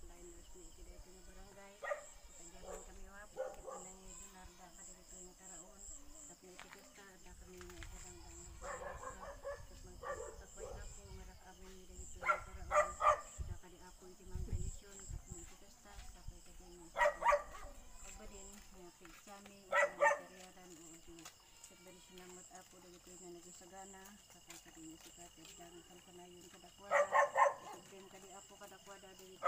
liners ni kita ito nga barangay. Tagyaman kami wapo, kita nang dinarda kada dito nga taraon. Tapos may tikista, ada kami kadang-dang nagbayasa. Tapos magtakoy ako, marak amin nila dito nga taraon. Kita kadi ako iti mang benisyon, tapos may tikista, tapos kadi nga ba din, mga pigsami, ito nga materialan o iti benisyon ng mat-apo dito nga nagisagana. Tapos kadi nga sikat, dangan kan kanayon kadakwada. Then kadi apo kadakwada dito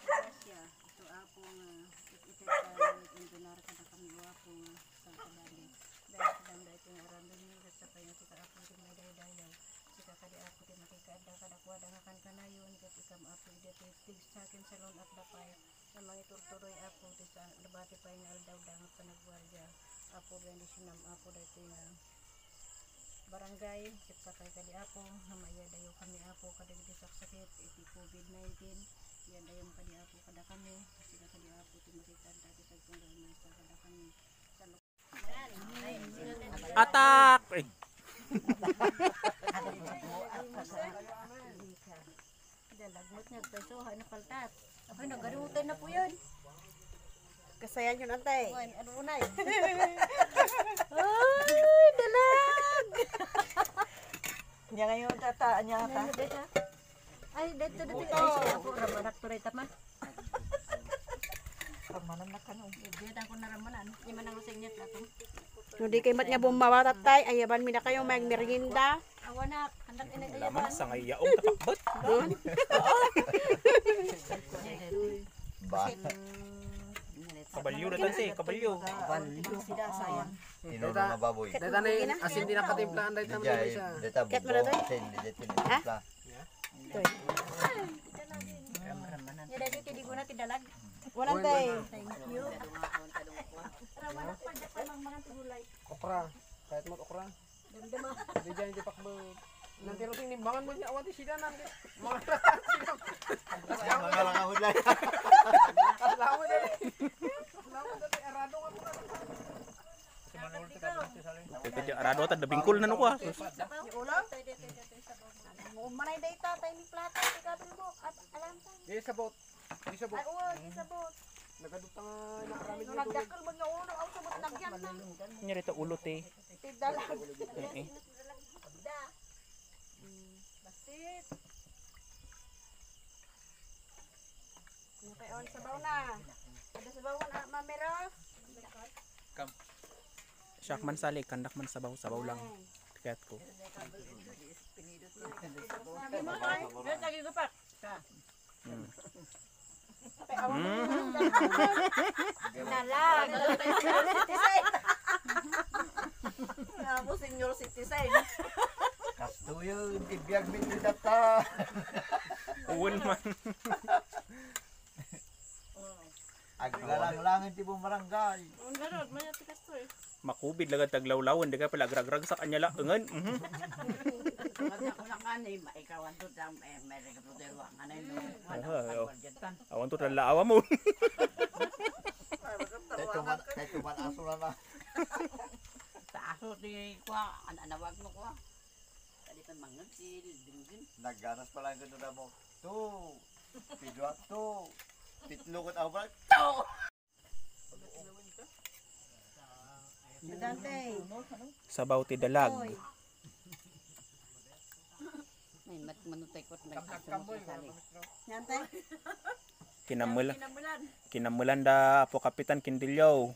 grasya ito apo nga itit ka indunar kada kami apo sa kadali dahil kadang ito nga aramdan ni sa payo si apo din may dayaw sika kadi apo din makikada kadakwada nga kan kanayon ket ikam apo dito tig sa akin sa lon at dapay na mga turturoy apo ti sa labati pa nga aldaw dangat panagwardiya apo bendisyon apo dito nga barangay ket sakay kadi apo namaya dayo kami apo kada sakit iti COVID-19 yan dayo kadi apo kada kami sila kadi apo ti makikanta ti sagtunggal masa kada kami sa atak dalagmot nga peso na paltat ay nagarutan na po yun Kasayan yun antay. ano unay ay dalag Nya ngayon tata nya ta. ay dito ay ako ramanak turay taman Pamanan na kanon. dito ako naramanan di man ang using niya ato No di kay mat nga bumawa tatay, ayaban mi na kayo mag merienda. awanak handak inay laman sa ngayaong tapakbot Ba? kabalyo na tansi kabalyo Sida sayang. Tinuro nga baboy. Data na asin din nakatimplaan dahil naman Dijay, siya. data Ket buko, mo na to? sen, dijay tinitimpla. ya dito kidi guna ti dalag Walang tay. thank you Okra. Kahit mo okra. Hindi dyan hindi pakbo. Nanti ruting nimbangan mo niya. Awan ti sida nanti. Mga Mga lang ako dyan. kasama dali. Kasama dali. Arado nga po na. pwede arado at nabingkol na no ko manay data tay ni plata ti kapil mo at alam ta Di sabot. Di sabot. ay uwa di sabot Nagadutang nakaramig no na tubig. nagdakkel man nga ulo aw sabot nagyan na nya rito ulo te ti dalag eh da basit okay on sabaw na ada sabaw na mamero siyak man sali kandak man sabaw lang tikat ko sabi mo ay lagi ko pa dalag Ako senior citizen. Kasto yun, ibiyag min data. uwan man Aglalang-langin ti bumarangay. ang garod man ati kasto eh makubid lagad taglawlawan di ka pala agragrag sa kanya la engan awan to tala awa mo Kaya tuman aso na na. Sa aso di kwa anawag mo kwa. Tadi pa mangagsil dinggin. Nagganas pa lang gano'n na mo. To, pidwa to. Pitlukot ako ba? To! Dante. sabaw ti dalag May manutay ko nagkakamboy sali. Yante. kinamulan da po kapitan Kindilyaw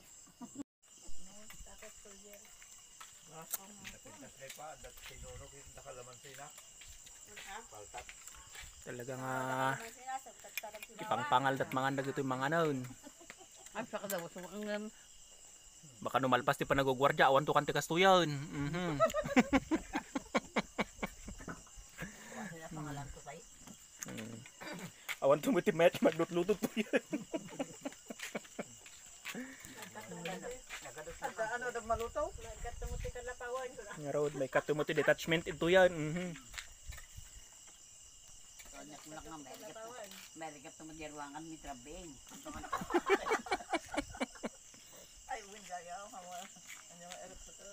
talaga nga ipangpangal dat mga nag ito yung mga naon Ay sa kada gusto ang baka numalpas ti panagugwardya awan to kanti kastuyan pangalan ko tay. awan to mitimet maglutlutot to yan Ano daw maluto? katumuti ka lapawan nga road may katumuti detachment ito yan Nyak mulak nga Amerika to ruangan mitra beng. Ay, win gaya ako mo. Ano yung erop sa to?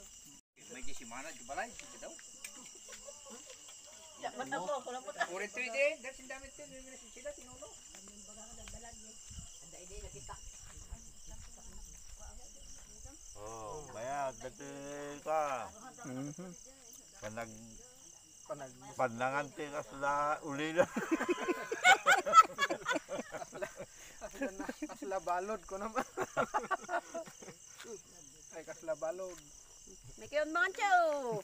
May di si Mana di balay, di daw. Ya, mata po, kulang po ta. Ulit 3 din. Dahil sindamit din. Hindi na sila tinuno. Ada ide nakita. Oh, bayag dati ka. Mhm. Panag Panag. pandangan ti kasla uli na. Kasla balod ko naman. Ay, kasla balod. May kayon mga chow.